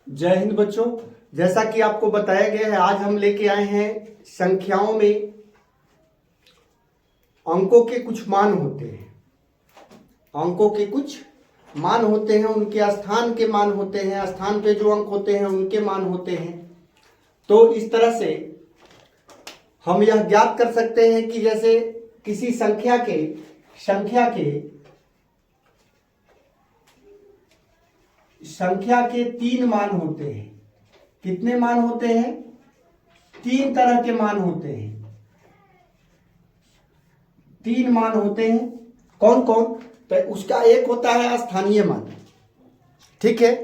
जय हिंद बच्चों। जैसा कि आपको बताया गया है, आज हम लेके आए हैं संख्याओं में अंकों के कुछ मान होते हैं। अंकों के कुछ मान होते हैं, उनके स्थान के मान होते हैं, स्थान पे जो अंक होते हैं उनके मान होते हैं। तो इस तरह से हम यह ज्ञात कर सकते हैं कि जैसे किसी संख्या के 3 मान होते हैं। कितने मान होते हैं? 3 तरह के मान होते हैं। 3 मान होते हैं। कौन कौन? तो उसका एक होता है स्थानीय मान। ठीक है,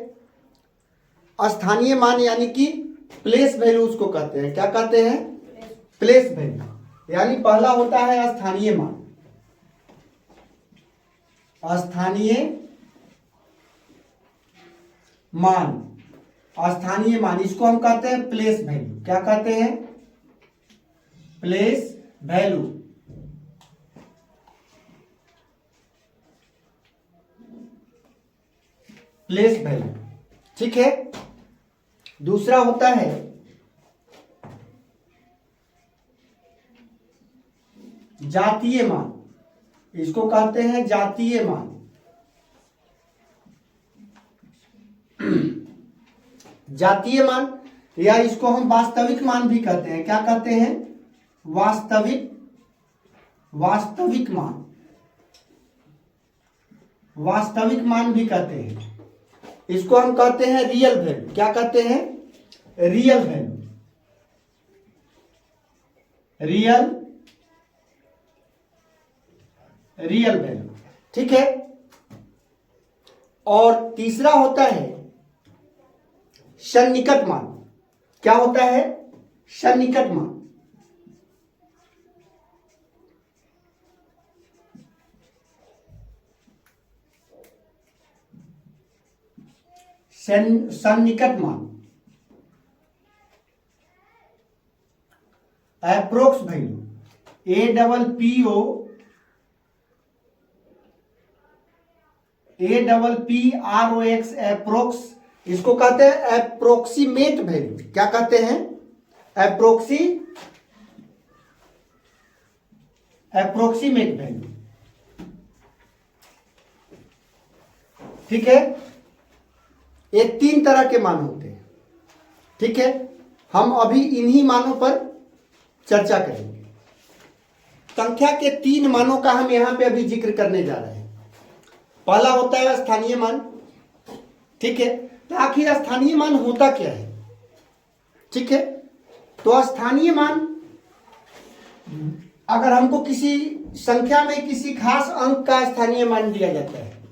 स्थानीय मान यानी कि प्लेस वैल्यू उसको कहते हैं। क्या कहते हैं? Place value. यानी पहला होता है स्थानीय मान। स्थानीय मान इसको हम कहते हैं प्लेस वैल्यू। क्या कहते हैं? Place value. Place value. ठीक है। दूसरा होता है जातीय मान। इसको कहते हैं जातीय मान। जातीय मान या इसको हम वास्तविक मान भी कहते हैं। क्या कहते हैं? वास्तविक मान। वास्तविक मान भी कहते हैं। इसको हम कहते हैं रियल वैल्यू। क्या कहते हैं? Real value. Real value. ठीक है। और तीसरा होता है सन्निकट मान। क्या होता है? सन्निकट मान। सन्निकट मान। Approx value. APPROX approx. इसको कहते हैं एप्रोक्सीमेट वैल्यू। क्या कहते हैं? Approximate value. ठीक है। ये 3 तरह के मान होते हैं। ठीक है, हम अभी इन्हीं मानों पर चर्चा करेंगे। संख्या के 3 मानों का हम यहां पे अभी जिक्र करने जा रहे हैं। पहला होता है स्थानीय मान। ठीक है, तो आखिर स्थानीय मान होता क्या है? ठीक है, तो स्थानीय मान अगर हमको किसी संख्या में किसी खास अंक का स्थानीय मान दिया जाता है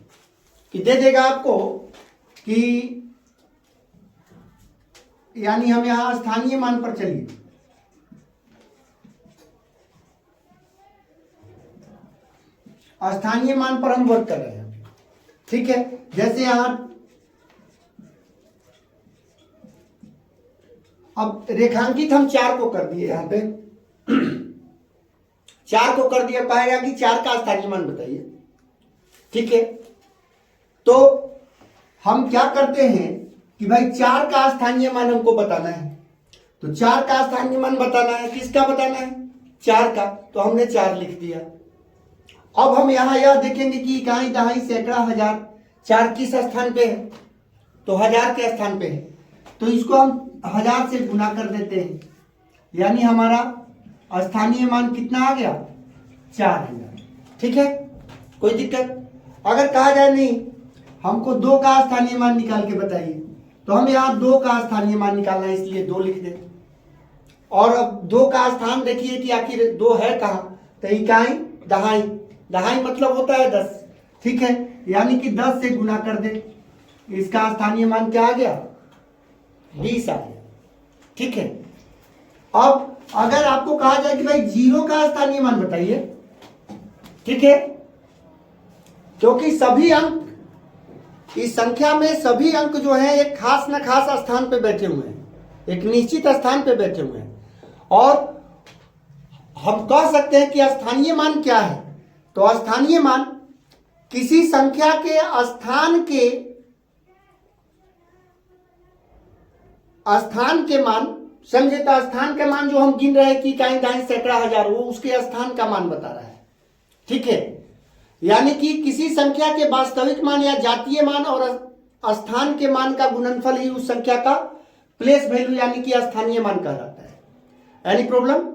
कि दे देगा आपको कि यानी हम यहां स्थानीय मान पर चलिए। स्थानीय मान पर हम वर्क कर रहे हैं। ठीक है, जैसे यहां अब रेखांकित हम 4 को कर दिए। यहां पे 4 को कर दिया, पाएगा कि 4 का स्थानीय मान बताइए। ठीक है, तो हम क्या करते हैं कि भाई 4 का स्थानीय मान हमको बताना है। तो 4 का स्थानीय मान बताना है। किसका बताना है? 4 का। तो हमने 4 लिख दिया। अब हम यहां यह देखेंगे कि इकाई, दहाई, सैकड़ा, हजार 4 किस स्थान पे है? तो 1000 के स्थान पे है। तो इसको हम 1000 से गुना कर देते हैं, यानी हमारा स्थानीय मान कितना आ गया? 4000। ठीक है, कोई दिक्कत? अगर कहा जाए नहीं हमको 2 का स्थानीय मान निकाल के बताइए, तो हम यहाँ 2 का स्थानीय मान निकालना है, इसलिए 2 लिख दें। और अब 2 का स्थान देखिए कि आखिर 2 है कहाँ? तो इकाई, दहाई। दहाई मतलब होता है 10। ठीक है, यानी कि 10 से गुना कर दे। इसका स्थानीय मान क्या आ गया? 20 आ गया। ठीक है, अब अगर आपको कहा जाए कि भाई 0 का स्थानीय मान बताइए। ठीक है, क्योंकि सभी अंक इस संख्या में सभी अंक जो हैं एक खास न खास स्थान पे बैठे हुए हैं, एक निश्चित स्थान पे बैठे हुए हैं। और हम कह सकते हैं कि स्थानीय मान क्या है? तो स्थानीय मान किसी संख्या के स्थान के स्थान के मान, समझे, तो स्थान के मान जो हम गिन रहे हैं कि इकाई दहाई सैकड़ा हजार, वो उसके स्थान का मान बता रहा है। ठीक है, यानी कि किसी संख्या के वास्तविक मान या जातीय मान और स्थान के मान का गुणनफल ही उस संख्या का प्लेस वैल्यू यानी कि स्थानीय मान कहलाता है। Any problem?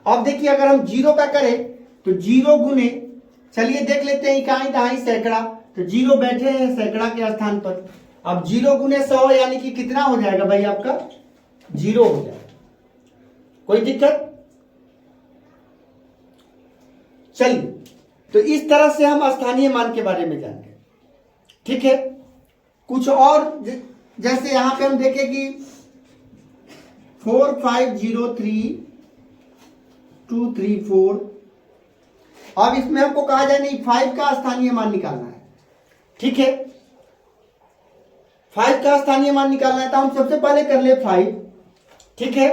अब देखिए, अगर हम 0 का करें तो 0 गुने, चलिए देख लेते हैं इकाई दहाई सैकड़ा, तो 0 बैठे हैं सैकड़ा के स्थान पर। अब 0 गुने 100 यानी कि कितना हो जाएगा भाई आपका? 0 हो जाएगा। कोई दिक्कत? चलिए, तो इस तरह से हम स्थानीय मान के बारे में जान गए। ठीक है, कुछ और जैसे यहां पे हम देखें कि 4503,234, अब इसमें हमको कहा जाए नहीं 5 का स्थानीय मान निकालना है। ठीक है, 5 का स्थानीय मान निकालना है, तो हम सबसे पहले कर ले 5। ठीक है,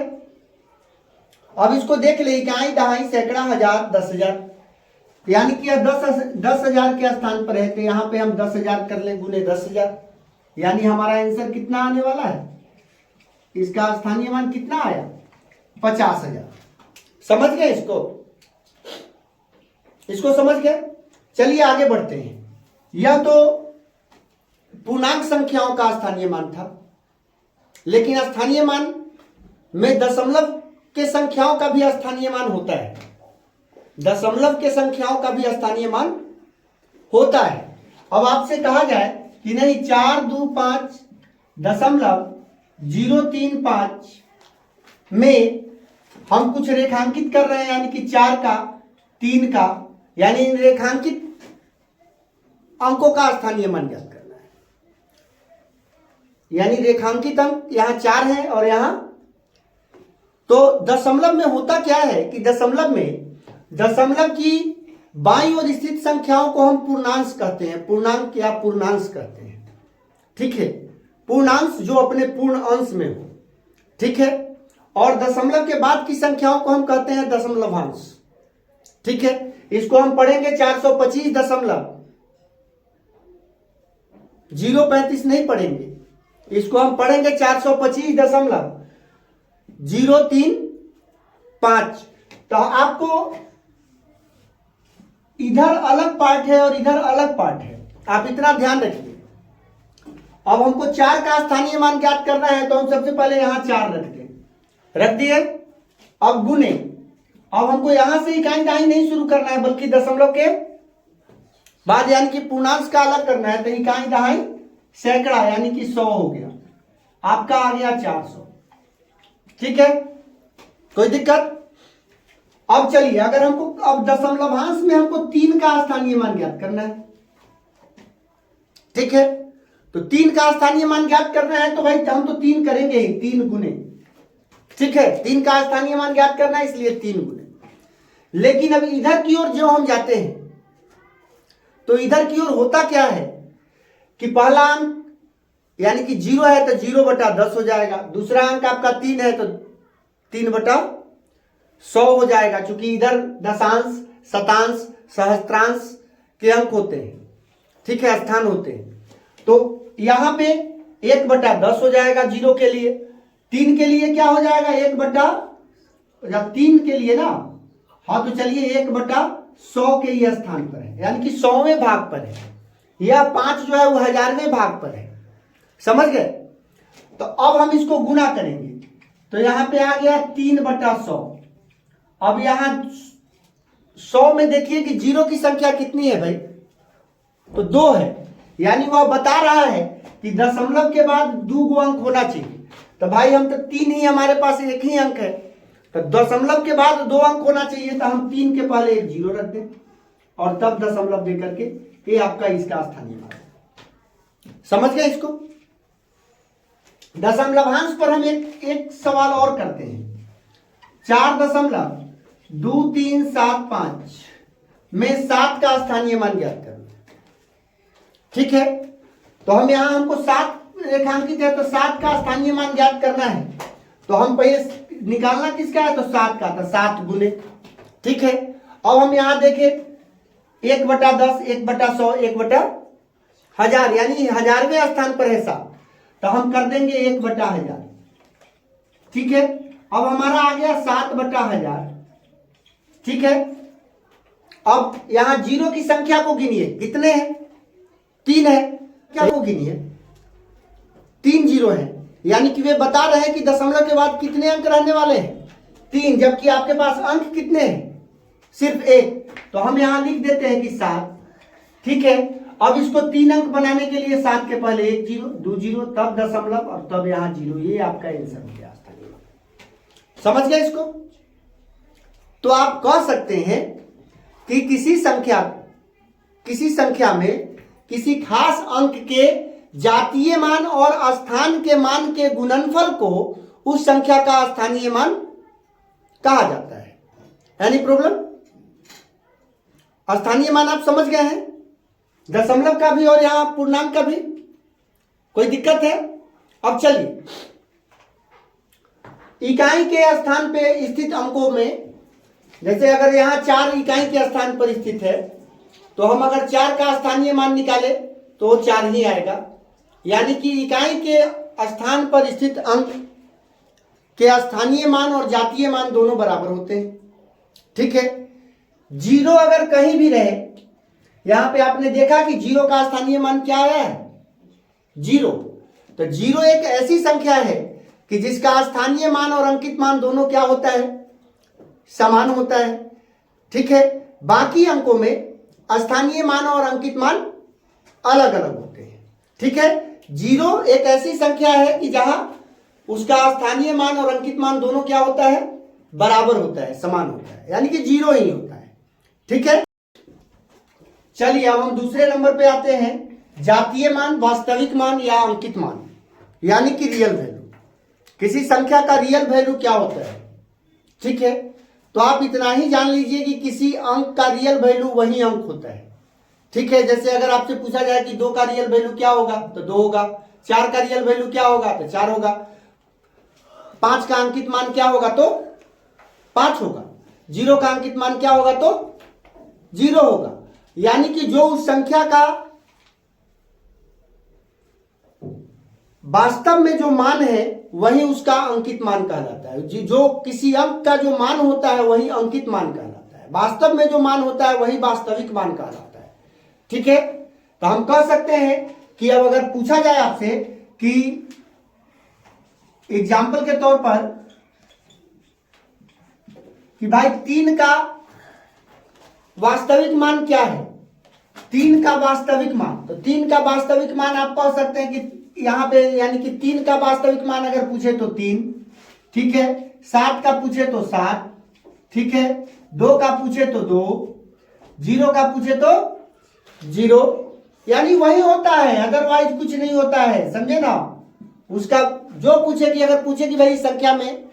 अब इसको देख ले, इकाई दहाई सैकड़ा हजार 10,000, यानी कि 10,000 के स्थान पर है, तो यहां पे हम 10,000 कर ले गुने 10,000, यानी हमारा आंसर कितना आने वाला है? इसका स्थानीय मान कितना आया? 50,000। समझ गए इसको? इसको समझ गए? चलिए आगे बढ़ते हैं। यह तो पूर्णांक संख्याओं का स्थानीय मान था, लेकिन स्थानीय मान में दशमलव के संख्याओं का भी स्थानीय मान होता है। दशमलव के संख्याओं का भी स्थानीय मान होता है। अब आपसे कहा जाए कि नहीं 425.035 में हम कुछ रेखांकित कर रहे हैं, यानी कि 4 का 3 का, यानी इन रेखांकित अंकों का स्थानीय मान ज्ञात करना है। यानी रेखांकित अंक यहां 4 है और यहां, तो दशमलव में होता क्या है कि दशमलव की बाईं ओर स्थित संख्याओं को हम पूर्णांश कहते हैं, पूर्णांक या पूर्णांश कहते हैं। ठीक है, पूर्णांश जो अपने पूर्ण अंश में हो। ठीक है, और दशमलव के बाद की संख्याओं को हम कहते हैं दशमलवांश। ठीक है, इसको हम पढ़ेंगे 425.035 नहीं पढ़ेंगे, इसको हम पढ़ेंगे 425.035। तो आपको इधर अलग पार्ट है और इधर अलग पार्ट है, आप इतना ध्यान रखिए। अब हमको 4 का स्थानीय मान ज्ञात करना है, तो हम सबसे पहले यहां 4 रख दिए। अब गुने, अब हमको यहां से इकाई दहाई नहीं शुरू करना है, बल्कि दशमलव के बाद यानी कि पूर्णांश का अलग करना है। तो इकाई दहाई सैकड़ा यानी कि 100 हो गया, आपका आ गया 400। ठीक है, कोई दिक्कत? अब चलिए, अगर हमको अब दशमलवांश में हमको 3 का स्थानीय मान ज्ञात करना है। ठीक है, तो 3 का स्थानीय मान ज्ञात करना है, तो भाई हम तो 3 करेंगे ही, 3 गुने। ठीक है, 3 का स्थानीय मान ज्ञात करना है, इसलिए 3 गुने। लेकिन अब इधर की ओर जो हम जाते हैं, तो इधर की ओर होता क्या है कि पहला अंक यानी कि 0 है तो 0/10 हो जाएगा, दूसरा अंक आपका 3 है तो 3/100 हो जाएगा, क्योंकि इधर दशांश, शतांश, सहस्त्रांश के अंक होते हैं। ठीक है, स्थान होते हैं। तो यहां पे 1/10 हो जाएगा 0 के लिए। 3 के लिए क्या हो जाएगा? 1/3 के लिए ना, हाँ, तो चलिए 1/100 के ये स्थान पर है, यानी कि 100वें भाग पर है। यह 5 जो है वो 1000वें भाग पर है। समझ गए? तो अब हम इसको गुना करेंगे, तो यहां पे आ गया 3/100। अब यहां 100 में देखिए कि 0 की संख्या कितनी है भाई? तो 2 है, यानी वह बता रहा है कि दशमलव के बाद 2 अंक होना चाहिए। तो भाई हम तो 3 ही, हमारे पास एक ही अंक है, तो दशमलव के बाद 2 अंक होना चाहिए, तो हम 3 के पहले एक 0 रख दें और तब दशमलव दे करके ये आपका इसका स्थानीय मान। समझ गए इसको? दशमलवांश पर हम एक सवाल और करते हैं। 4.2375 में 7 का स्थानीय मान ज्ञात करना। ठीक है, तो हम यहां हमको 7 रेखांकित है, तो 7 का स्थानीय मान ज्ञात करना है। तो हम पहले निकालना किसका है? तो 7 का, तो 7 गुने। ठीक है, अब हम यहां देखें 1/10, 1/100, 1/1000, यानी 1000वें स्थान पर है 7, तो हम कर देंगे 1/1000। ठीक है। अब हमारा आ गया 7/1000, ठीक है। अब यहां जीरो की संख्या को गिनिए, कितने हैं? 3 है। क्या को गिनिए? 3 जीरो है, यानी कि वे बता रहे हैं कि दशमलव के बाद कितने अंक रहने वाले हैं? 3, जबकि आपके पास अंक कितने हैं? सिर्फ 1। तो हम यहां लिख देते हैं कि 7, ठीक है। अब इसको 3 अंक बनाने के लिए 7 के पहले 1 जीरो, 2 जीरो, तब दशमलव और तब यहां जीरो। ये आपका आंसर हो गया। समझ गए इसको? तो आप कह सकते हैं कि किसी संख्या में किसी खास अंक के जातीय मान और स्थान के मान के गुणनफल को उस संख्या का स्थानीय मान कहा जाता है। Any problem? स्थानीय मान आप समझ गए हैं, दशमलव का भी और यहां पूर्णांक का भी। कोई दिक्कत है? अब चलिए, इकाई के स्थान पे स्थित अंकों में, जैसे अगर यहां 4 इकाई के स्थान पर स्थित है, तो हम अगर 4 का स्थानीय मान निकाले तो 4 ही आएगा। यानी कि इकाई के स्थान पर स्थित अंक के स्थानीय मान और जातीय मान दोनों बराबर होते हैं, ठीक है। जीरो अगर कहीं भी रहे, यहां पे आपने देखा कि जीरो का स्थानीय मान क्या आया है? 0। तो जीरो एक ऐसी संख्या है कि जिसका स्थानीय मान और अंकित मान दोनों क्या होता है? समान होता है, ठीक है। बाकी अंकों में स्थानीय मान और अंकित मान अलग अलग होते हैं, ठीक है। जीरो एक ऐसी संख्या है कि जहां उसका स्थानीय मान और अंकित मान दोनों क्या होता है? बराबर होता है, समान होता है, यानी कि जीरो ही होता है, ठीक है। चलिए अब हम दूसरे नंबर पे आते हैं, जातीय मान, वास्तविक मान या अंकित मान, यानी कि रियल वैल्यू। किसी संख्या का रियल वैल्यू क्या होता है, ठीक है। तो आप इतना ही जान लीजिए कि किसी अंक का रियल वैल्यू वही अंक होता है, ठीक है। जैसे अगर आपसे पूछा जाए कि 2 का रियल वैल्यू क्या होगा, तो 2 होगा। 4 का रियल वैल्यू क्या होगा, तो 4 होगा। 5 का अंकित मान क्या होगा, तो 5 होगा। 0 का अंकित मान क्या होगा, तो 0 होगा। यानी कि जो उस संख्या का वास्तव में जो मान है वही उसका अंकित मान कहलाता है। जो किसी अंक का जो मान होता है वही अंकित मान कहलाता है। वास्तव में जो मान होता है वही वास्तविक मान कहलाता है, ठीक है। तो हम कह सकते हैं कि अब अगर पूछा जाए आपसे कि एग्जाम्पल के तौर पर कि भाई 3 का वास्तविक मान क्या है? 3 का वास्तविक मान, तो 3 का वास्तविक मान आप कह सकते हैं कि यहां पे, यानी कि 3 का वास्तविक मान अगर पूछे तो 3, ठीक है। 7 का पूछे तो 7, ठीक है। 2 का पूछे तो 2, 0 का पूछे तो 0, यानी वही होता है, अदरवाइज कुछ नहीं होता है, समझे ना। उसका जो पूछे कि अगर पूछे कि भाई संख्या में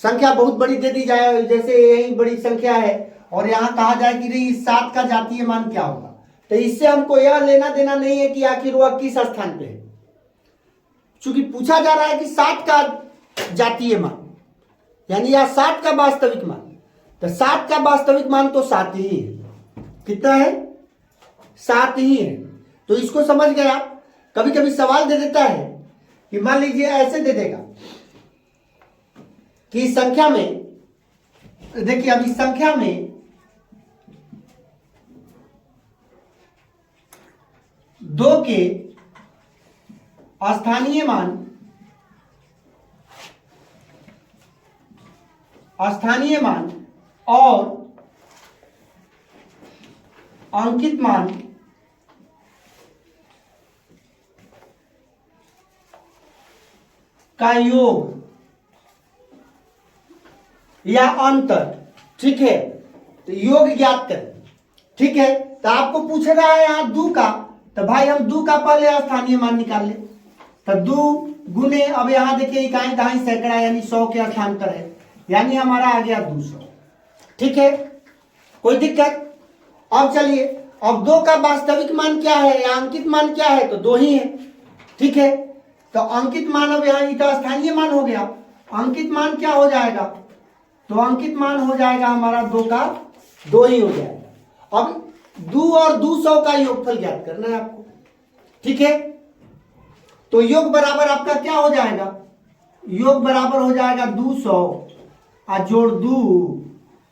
संख्या बहुत बड़ी दे दी जाए, जैसे यही बड़ी संख्या है, और यहां कहा जाए कि नहीं 7 का जातीय मान क्या होगा, तो इससे हमको यह लेना देना नहीं है कि आखिर वह किस स्थान पे है, क्योंकि पूछा जा रहा है कि 7 का जातीय मान, यानी यह 7 का वास्तविक मान। तो 7 का वास्तविक मान तो 7 ही है। कितना है? 7 ही है। तो इसको समझ गए आप। कभी कभी सवाल दे देता है कि मान लीजिए ऐसे दे देगा कि इस संख्या में, देखिए अब इस संख्या में 2 के स्थानीय मान और अंकित मान का योग या अंतर, ठीक है। तो योग ज्ञात करें, ठीक है। तो आपको पूछ रहा है यहां 2 का, तो भाई हम 2 का पहले स्थानीय मान निकाल ले। तो 2 गुने, अब यहां देखिए इकाई दहाई सैकड़ा यानी 100 के स्थान पर है, यानी हमारा आ गया 200, ठीक है। कोई दिक्कत? अब चलिए, अब 2 का वास्तविक मान क्या है या अंकित मान क्या है, तो 2 ही है, ठीक है। तो अंकित मान, अब यहां तो स्थानीय मान हो गया, अंकित मान क्या हो जाएगा, तो अंकित मान हो जाएगा हमारा 2 का 2 ही हो जाएगा। अब 2 और 200 का योगफल ज्ञात करना है आपको, ठीक है। तो योग बराबर आपका क्या हो जाएगा, योग बराबर हो जाएगा 200 और जोड़ 2,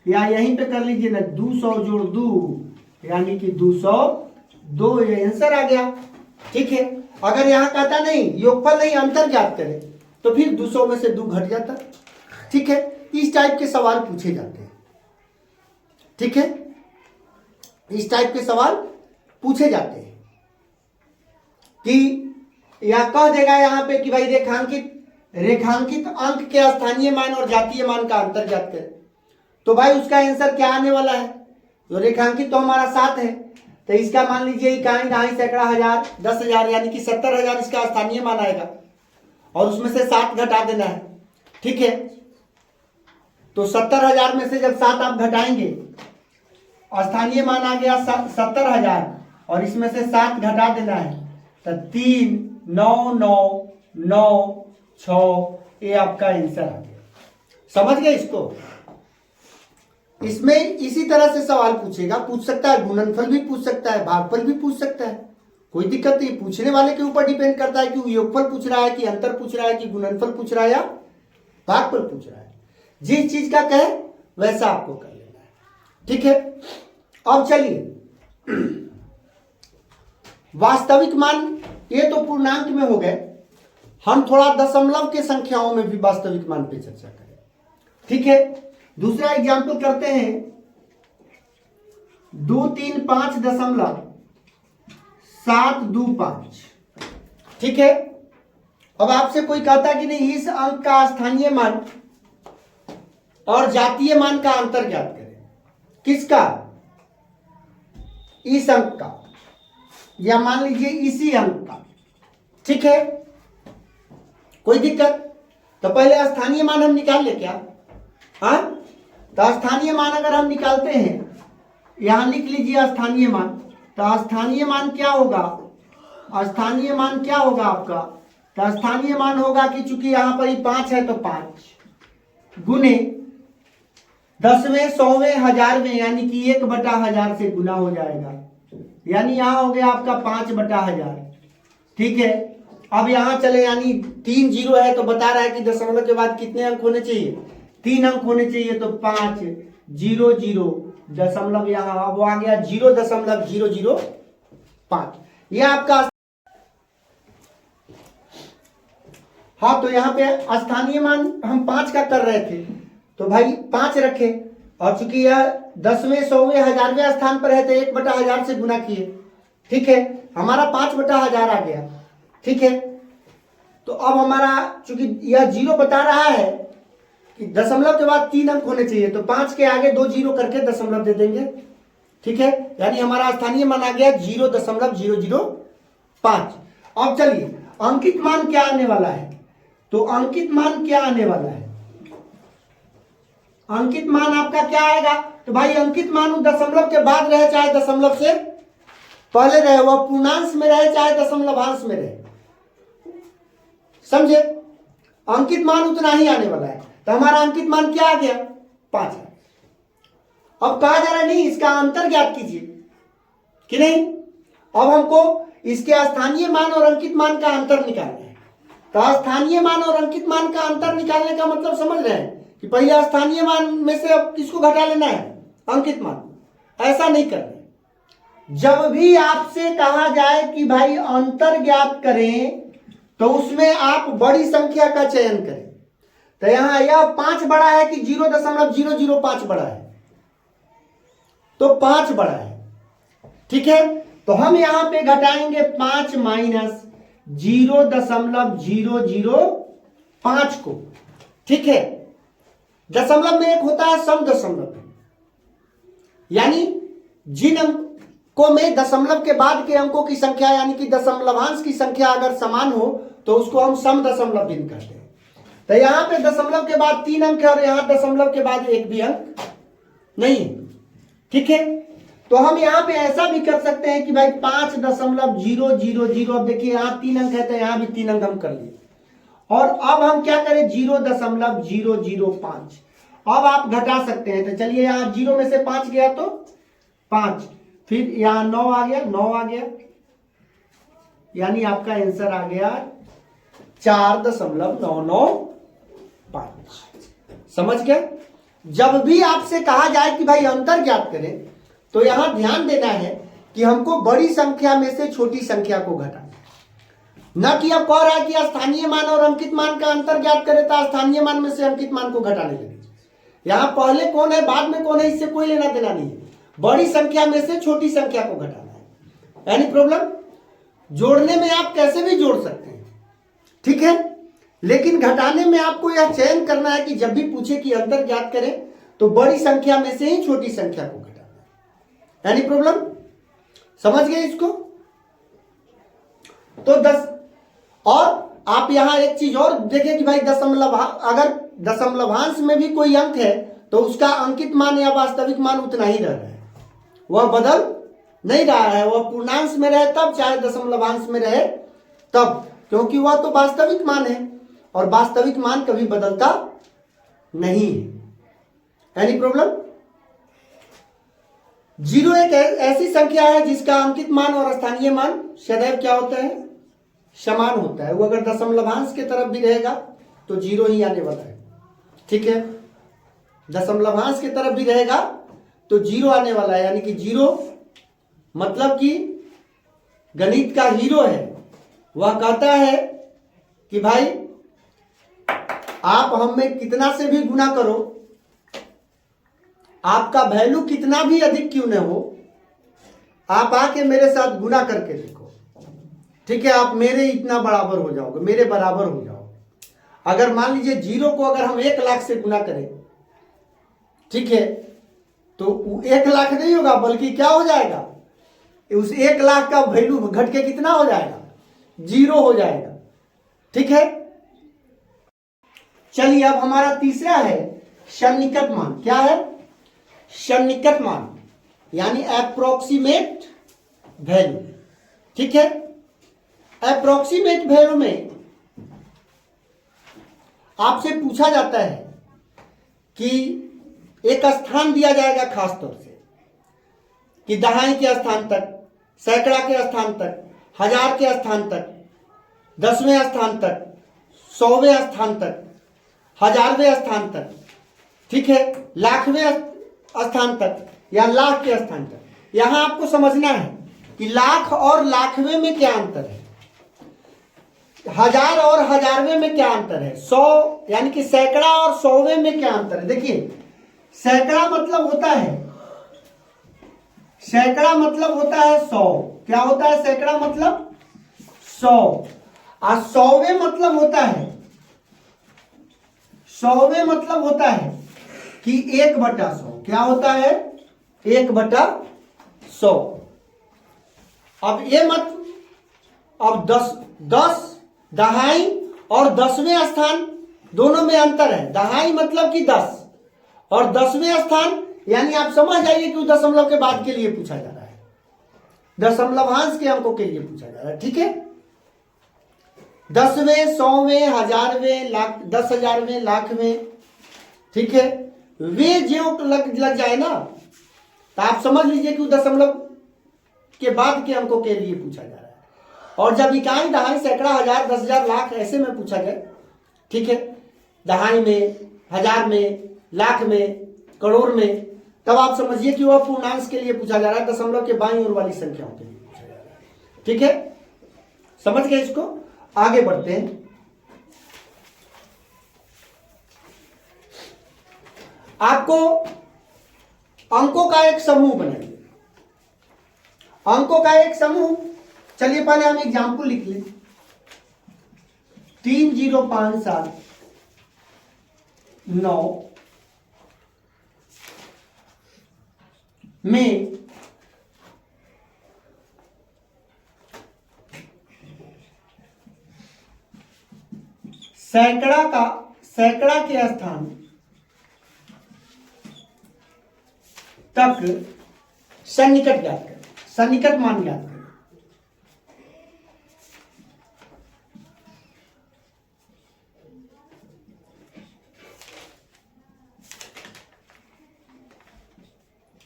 या यहीं पे कर लीजिए ना, 200 जोड़ 2 यानी कि 202, ये आंसर आ गया। ठीक है, अगर यहाँ कहता नहीं योगफल नहीं अंतर ज्ञात करें तो फिर 200 में से 2 घट जाता। ठीक है, इस टाइप के सवाल पूछे जाते हैं। ठीक है, इस टाइप के सवाल पूछे जाते हैं कि या कह देगा यहाँ पे कि भाई रेखांकित अंक के स्थानीय मान और जातीय मान का अंतर ज्ञात करें, तो भाई उसका आंसर क्या आने वाला है? तो रेखांकित तो हमारा 7 है, तो इसका मान लीजिए इकाई, दहाई, सैकड़ा, हजार, 10,000 यानी कि 70,000 इसका स्थानीय मान आएगा और उसमें से 7 घटा देना है। ठीक है, तो 70,000 में से जब 7 आप घटाएंगे, स्थानीय मान आ गया 70,000 और इसमें से 7 घटा देना है, तो 3, 9, 9, 9, 6, ये आपका आंसर आ गया। समझ गए इसको? इसमें इसी तरह से सवाल पूछ सकता है, गुणनफल भी पूछ सकता है, भागफल भी पूछ सकता है, कोई दिक्कत नहीं। पूछने वाले के ऊपर डिपेंड करता है कि वो योगफल पूछ रहा है कि अंतर पूछ रहा है कि गुणनफल पूछ रहा है या भागफल पूछ रहा है। जिस चीज का कहे वैसा आपको कर लेना है। ठीक है, अब चलिए वास्तविक मान, ये तो पूर्णांक में हो गए, हम थोड़ा दशमलव के संख्याओं में भी वास्तविक मान पे चर्चा करें। ठीक है, दूसरा एग्जाम्पल करते हैं 235.725। ठीक है, अब आपसे कोई कहता है कि नहीं इस अंक का स्थानीय मान और जातीय मान का अंतर ज्ञात करें। किसका? इस अंक का, या मान लीजिए इसी अंक का। ठीक है, कोई दिक्कत? तो पहले स्थानीय मान हम निकाल ले क्या? हाँ, तो स्थानीय मान अगर हम निकालते हैं, यहां लिख लीजिए स्थानीय मान। तो स्थानीय मान क्या होगा? स्थानीय मान क्या होगा आपका? तो स्थानीय मान होगा कि चूंकि यहां पर ही 5 है तो 5 गुने 10वें, 100वें, 1000वें यानी कि 1/1000 से गुना हो जाएगा, यानी यहां हो गया आपका 5/1000। ठीक है, अब यहां चले, यानी 3 जीरो है तो बता रहा है कि दशमलव के बाद कितने अंक होने चाहिए? 3 अंक होने चाहिए, तो 5 0 0 दशमलव, यहां अब आ गया 0.005। यह आपका, हाँ, तो यहाँ पे स्थानीय मान हम 5 का कर रहे थे तो भाई 5 रखे, और चूंकि यह 10वें, 100वें, 1000वें स्थान पर है तो 1/1000 से गुना किए। ठीक है, हमारा 5/1000 आ गया। ठीक है, तो अब हमारा चूंकि यह 0 बता रहा है कि दशमलव के बाद 3 अंक होने चाहिए, तो 5 के आगे 2 जीरो करके दशमलव दे देंगे। ठीक है, यानी हमारा स्थानीय मान आ गया 0.005। अब चलिए अंकित मान क्या आने वाला है? तो अंकित मान क्या आने वाला है? अंकित मान आपका क्या आएगा? तो भाई अंकित मान दशमलव के बाद रहे चाहे दशमलव से पहले रहे, वह पूर्णांश में रहे चाहे दशमलवांश में रहे, समझे? अंकित मान उतना ही आने वाला है। तो हमारा अंकित मान क्या आ गया? 5 है। अब कहा जा रहा है नहीं इसका अंतर ज्ञात कीजिए कि नहीं, अब हमको इसके स्थानीय मान और अंकित मान का अंतर निकालना है। तो स्थानीय मान और अंकित मान का अंतर निकालने का मतलब समझ रहे हैं कि पहले स्थानीय मान में से अब किसको घटा लेना है? अंकित मान। ऐसा नहीं करना। जब भी आपसे कहा जाए कि भाई अंतर ज्ञात करें तो उसमें आप बड़ी संख्या का चयन करें। तो यहां यह 5 बड़ा है कि 0.005 बड़ा है? तो 5 बड़ा है। ठीक है, तो हम यहां पे घटाएंगे 5 माइनस 0.005 को। ठीक है, दशमलव में एक होता है सम दशमलव, यानी जिन अंकों में दशमलव के बाद के अंकों की संख्या यानी कि दशमलवांश की संख्या अगर समान हो तो उसको हम सम दशमलव भिन्न कहते हैं। तो यहां पे दशमलव के बाद 3 अंक है और यहां दशमलव के बाद एक भी अंक नहीं है। ठीक है, तो हम यहां पे ऐसा भी कर सकते हैं कि भाई 5.000, अब देखिए यहां 3 अंक है तो यहां भी 3 अंक हम कर लिए, और अब हम क्या करें 0.005। अब आप घटा सकते हैं। तो चलिए यहां 0 में से 5 गया तो 5, फिर यहां 9 आ गया, 9 आ गया, यानी आपका आंसर आ गया 4.99 5। समझ गए? जब भी आपसे कहा जाए कि भाई अंतर ज्ञात करें, तो यहां ध्यान देना है कि हमको बड़ी संख्या में से छोटी संख्या को घटाना, न कि अब कह रहा है कि स्थानीय मान और अंकित मान का अंतर ज्ञात करें तो स्थानीय मान में से अंकित मान को घटाने लगे। यहां पहले कौन है बाद में कौन है इससे कोई लेना देना नहीं है। बड़ी संख्या में से छोटी संख्या को घटाना है। Any problem? जोड़ने में आप कैसे भी जोड़ सकते हैं, ठीक है, लेकिन घटाने में आपको यह चयन करना है कि जब भी पूछे कि अंतर ज्ञात करें तो बड़ी संख्या में से ही छोटी संख्या को घटाना है। Any problem? समझ गए इसको? तो 10। और आप यहां एक चीज और देखें कि भाई अगर दशमलवांश में भी कोई अंक है तो उसका अंकित मान या वास्तविक मान उतना ही रह रहा है, वह बदल नहीं रहा है। वह पूर्णांश में रहे तब, चाहे दशमलवांश में रहे तब, क्योंकि वह तो वास्तविक मान है और वास्तविक मान कभी बदलता नहीं है। Any problem? 0 एक ऐसी संख्या है जिसका अंकित मान और स्थानीय मान सदैव क्या होता है? समान होता है। वो अगर दशमलवांश की तरफ भी रहेगा तो 0 ही आने वाला है, ठीक है। दशमलवांश की तरफ भी रहेगा तो 0 आने वाला है, यानी कि 0 मतलब कि गणित का हीरो है। वह कहता है कि भाई आप हम में कितना से भी गुना करो, आपका वैल्यू कितना भी अधिक क्यों न हो, आप आके मेरे साथ गुना करके देखो, ठीक है। आप मेरे इतना बराबर हो जाओगे, मेरे बराबर हो जाओगे। अगर मान लीजिए 0 को अगर हम 1 लाख से गुना करें, ठीक है, तो 1 लाख नहीं होगा बल्कि क्या हो जाएगा, उस 1 लाख का वैल्यू घट के कितना हो जाएगा? 0 हो जाएगा, ठीक है। चलिए अब हमारा तीसरा है सन्निकट मान। क्या है? सन्निकट मान, यानी अप्रोक्सीमेट वैल्यू, ठीक है। अप्रोक्सीमेट वैल्यू में आपसे पूछा जाता है कि एक स्थान दिया जाएगा खास तौर से कि दहाई के स्थान तक, सैकड़ा के स्थान तक, हजार के स्थान तक, 10वें स्थान तक, 100वें स्थान तक, 1000वें स्थान तक, ठीक है, लाखवें स्थान तक या लाख के स्थान तक। यहां आपको समझना है कि लाख और लाखवें में क्या अंतर है, हजार और हजारवें में क्या अंतर है, 100 यानी कि सैकड़ा और 100वें में क्या अंतर है। देखिए सैकड़ा मतलब होता है, सैकड़ा मतलब होता है 100। क्या होता है सैकड़ा मतलब? 100। और 100वें मतलब होता है, 100वें मतलब होता है कि 1/100। क्या होता है? 1/100। अब ये मत, अब 10 दहाई और 10वें स्थान दोनों में अंतर है। दहाई मतलब कि 10 और 10वें स्थान, यानी आप समझ जाइए कि दशमलव के बाद के लिए पूछा जा रहा है, दशमलवांश के अंकों के लिए पूछा जा रहा है, ठीक है। 10वें, 100वें, हजारवें, लाख, 10,000वें, लाखवें, ठीक है, वे जो लग जाए ना तो आप समझ लीजिए कि दशमलव के बाद के अंकों के लिए पूछा जा रहा है। और जब इकाई, दहाई, सैकड़ा, हजार, 10,000, लाख ऐसे में पूछा जाए, ठीक है, दहाई में, हजार में, लाख में, करोड़ में, तब आप समझिए कि वह पूर्णांश के लिए पूछा जा रहा है, दशमलव के बाईं ओर वाली संख्याओं के लिए पूछा जा रहा है, ठीक है। समझ गए इसको? आगे बढ़ते हैं। आपको अंकों का एक समूह बनाइए, अंकों का एक समूह। चलिए पहले हम एग्जाम्पल लिख लें। 30579 में सैकड़ा के स्थान तक सन्निकट ज्ञात करें, सन्निकट मान ज्ञात करें।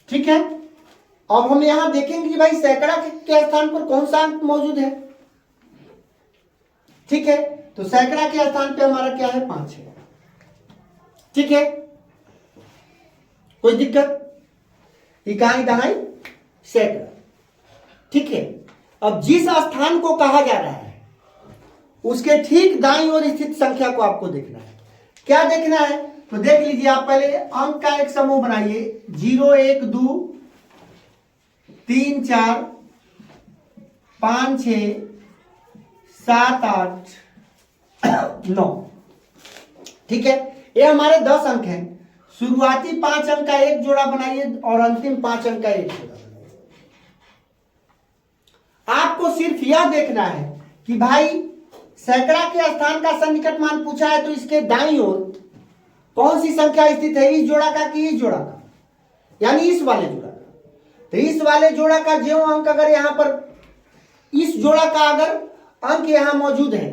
ठीक है। अब हम यहां देखेंगे कि भाई सैकड़ा के स्थान पर कौन सा अंक मौजूद है, ठीक है। तो सैकड़ा के स्थान पे हमारा क्या है? 5 है, ठीक है, कोई दिक्कत? इकाई दहाई सैकड़ा, ठीक है। अब जिस स्थान को कहा जा रहा है उसके ठीक दाईं ओर स्थित संख्या को आपको देखना है। क्या देखना है? तो देख लीजिए, आप पहले अंक का एक समूह बनाइए, 0 1 2 3 4 5 6 7 8 9, ठीक है। ये हमारे 10 अंक हैं। शुरुआती 5 अंक का एक जोड़ा बनाइए और अंतिम 5 अंक का एक जोड़ा बनाइए। आपको सिर्फ यह देखना है कि भाई सैकड़ा के स्थान का सन्निकट मान पूछा है तो इसके दाईं ओर कौन सी संख्या स्थित है, इस जोड़ा का कि इस जोड़ा का, यानी इस वाले जोड़ा का। तो इस वाले जोड़ा का जो अंक अगर यहां पर, इस जोड़ा का अगर अंक यहां मौजूद है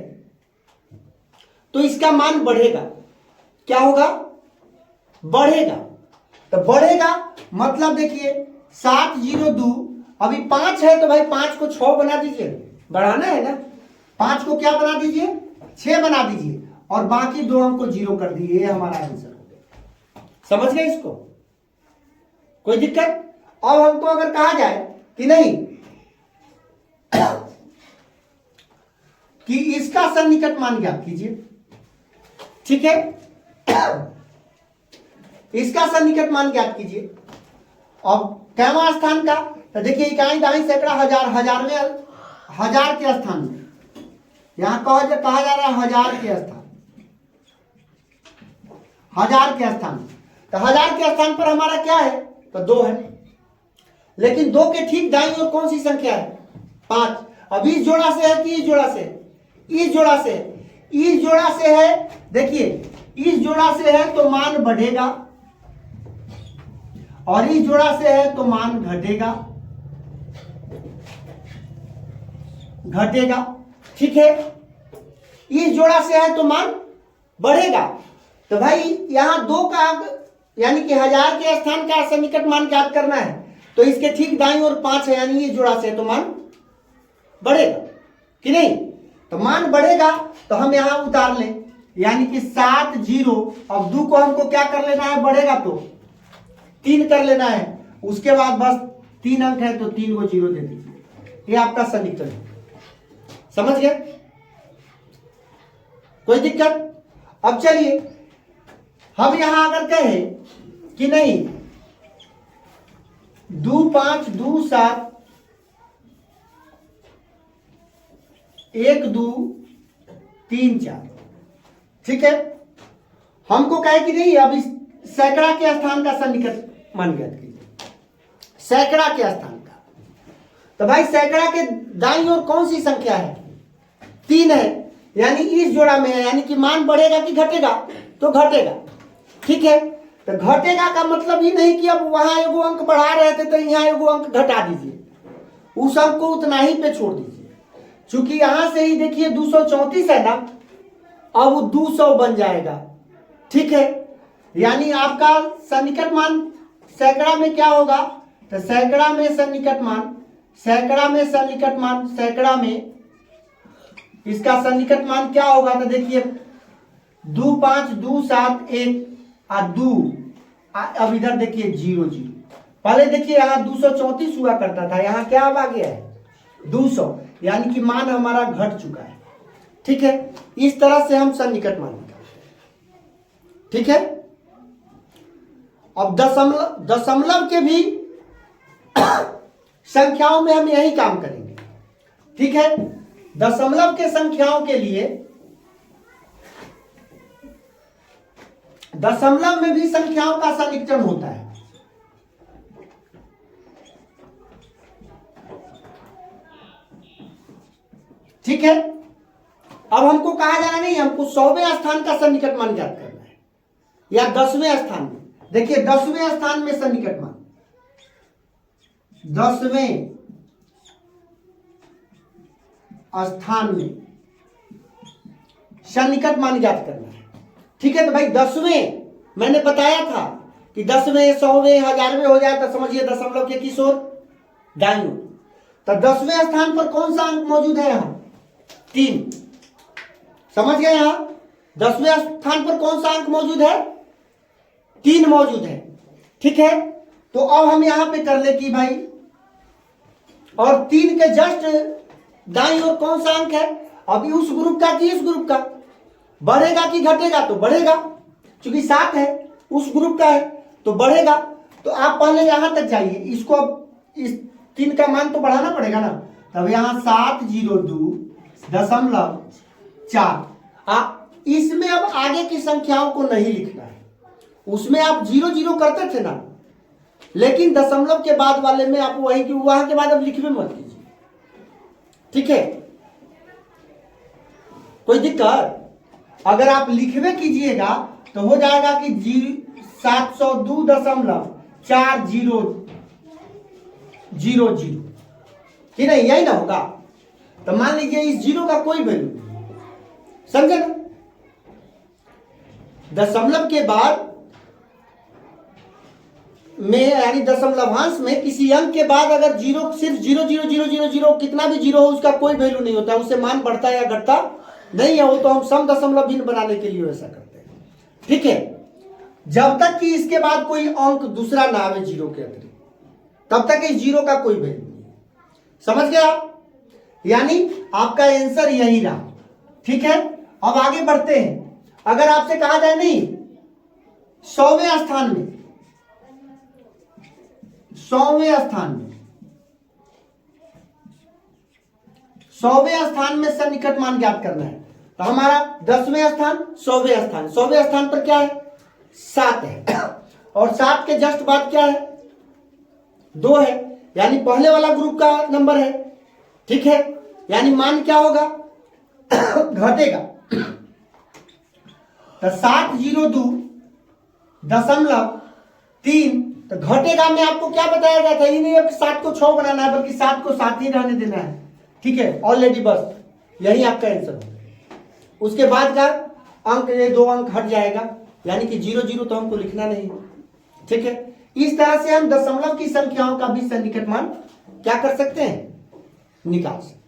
तो इसका मान बढ़ेगा। क्या होगा? बढ़ेगा। तो बढ़ेगा मतलब देखिए 7 0 2, अभी 5 है तो भाई 5 को 6 बना दीजिए, बढ़ाना है ना। 5 को क्या बना दीजिए? 6 बना दीजिए और बाकी 2 अंक को 0 कर दीजिए। ये हमारा आंसर हो गया। समझ गए इसको? कोई दिक्कत? अब हमको अगर कहा जाए कि नहीं कि इसका सन्निकट मान ज्ञात कीजिए, ठीक है, इसका सन्निकट मान ज्ञात कीजिए। अब कैवा स्थान का? तो देखिए इकाई दहाई सैकड़ा हजार, हजार के स्थान में यहां कहा जा रहा है हजार के स्थान, हजार के स्थान। तो हजार के स्थान पर हमारा क्या है? तो 2 है। लेकिन 2 के ठीक दाईं ओर कौन सी संख्या है? 5। अब इस जोड़ा से है कि इस जोड़ा से? इस जोड़ा से। इस जोड़ा से है, देखिए इस जोड़ा से है तो मान बढ़ेगा और इस जोड़ा से है तो मान घटेगा, घटेगा, ठीक है। इस जोड़ा से है तो मान बढ़ेगा। तो भाई यहां 2 का अंक यानी कि हजार के स्थान का सन्निकट मान ज्ञात करना है तो इसके ठीक दाईं ओर 5 है, यानी इस जोड़ा से है तो मान बढ़ेगा कि नहीं? तो मान बढ़ेगा तो हम यहां उतार लें, यानी कि 7 0। अब 2 को हमको क्या कर लेना है? बढ़ेगा तो 3 कर लेना है। उसके बाद बस 3 अंक है तो 3 को 0 दे दीजिए। ये आपका सन्निकट है। समझ गए? कोई दिक्कत? अब चलिए हम यहां अगर कहें कि नहीं 2 5 2 7 1 2 3 4, ठीक है। हमको कहे कि नहीं अब इस सैकड़ा के स्थान का सन्निकट मान ज्ञात कीजिए, सैकड़ा के स्थान का। तो भाई सैकड़ा के दाईं ओर कौन सी संख्या है? 3 है, यानी इस जोड़ा में है, यानी कि मान बढ़ेगा कि घटेगा? तो घटेगा, ठीक है। तो घटेगा का मतलब ही नहीं कि अब वहां एगो अंक बढ़ा रहे थे तो यहाँ एगो अंक घटा दीजिए, उस अंक को उतना ही पे छोड़ दीजिए। चूंकि यहां से ही देखिए 234 है ना, अब वो 200 बन जाएगा, ठीक है। यानी आपका सन्निकट मान सैकड़ा में क्या होगा? तो सैकड़ा में सन्निकट मान, सैकड़ा में सन्निकट मान, सैकड़ा में इसका सन्निकट मान क्या होगा? तो देखिए 2 5 2 7 1 और 2, अब इधर देखिए 0 0। पहले देखिए यहाँ 234 हुआ करता था, यहाँ क्या अब आ गया है? 200, यानी कि मान हमारा घट चुका है, ठीक है। इस तरह से हम सन्निकट मान निकालते हैं, ठीक है। अब दशमलव के भी संख्याओं में हम यही काम करेंगे, ठीक है। दशमलव के संख्याओं के लिए, दशमलव में भी संख्याओं का सन्निकटन होता है, ठीक है। अब हमको कहा जा रहा नहीं, हमको 100वें स्थान का सन्निकट मान ज्ञात करना है या 10वें स्थान में। देखिए 10वें स्थान में सन्निकट मान, 10वें स्थान में सन्निकट मान ज्ञात करना है, ठीक है। तो भाई 10वें मैंने बताया था कि 10वें 100वें 1000वें हो जाए तो समझिए दशमलव के किस ओर? दाईं ओर। तो 10वें स्थान पर कौन सा अंक मौजूद है? यहां 3। समझ गए? यहां 10वें स्थान पर कौन सा अंक मौजूद है? 3 मौजूद है। ठीक है, तो अब हम यहां पे कर ले कि भाई, और 3 के जस्ट दाईं ओर कौन सा अंक है, अभी उस ग्रुप का कि इस ग्रुप का, बढ़ेगा कि घटेगा, तो बढ़ेगा, क्योंकि 7 है उस ग्रुप का है तो बढ़ेगा। तो आप पहले यहां तक जाइए, इसको अब इस 3 का मान तो बढ़ाना पड़ेगा ना, तब यहां 702.4। इसमें अब आगे की संख्याओं को नहीं लिखना है, उसमें आप 0 0 करते थे ना, लेकिन दशमलव के बाद वाले में आप वही, वहां के बाद अब लिखवे मत कीजिए। ठीक है, कोई दिक्कत? अगर आप लिखवे कीजिएगा तो हो जाएगा कि 702.4000, कि नहीं, यही ना होगा। तो मान लीजिए इस 0 का कोई वैल्यू नहीं, समझे ना? दशमलव के बाद में, यानी दशमलवांश में किसी अंक के बाद अगर 0, सिर्फ 0.0000 कितना भी 0 हो, उसका कोई वैल्यू नहीं होता, उससे मान बढ़ता या घटता नहीं है। वो तो हम सम दशमलव भिन्न बनाने के लिए ऐसा करते हैं। ठीक है, जब तक कि इसके बाद कोई अंक दूसरा ना आवे 0 के अतिरिक्त, तब तक इस 0 का कोई वैल्यू नहीं। समझ गए आप? यानी आपका आंसर यही रहा। ठीक है, अब आगे बढ़ते हैं। अगर आपसे कहा जाए नहीं 100वें स्थान में, 100वें स्थान में सन्निकट मान ज्ञात करना है, तो हमारा 10वें स्थान, 100वें स्थान पर क्या है? 7 है, और 7 के जस्ट बाद क्या है? 2 है, यानी पहले वाला ग्रुप का नंबर है। ठीक है, यानी मान क्या होगा? घटेगा। तो 702.3, तो घटेगा में आपको क्या बताया गया था? ये नहीं है 7 को 6 बनाना है, बल्कि 7 को 7 ही रहने देना है। ठीक है, ऑलरेडी, बस यही आपका आंसर होगा। उसके बाद का अंक, ये 2 अंक हट जाएगा, यानी कि 0 0 तो हमको लिखना नहीं। ठीक है, इस तरह से हम दशमलव की संख्याओं का भी सन्निकट मान क्या कर सकते हैं? निकाल सकते हैं।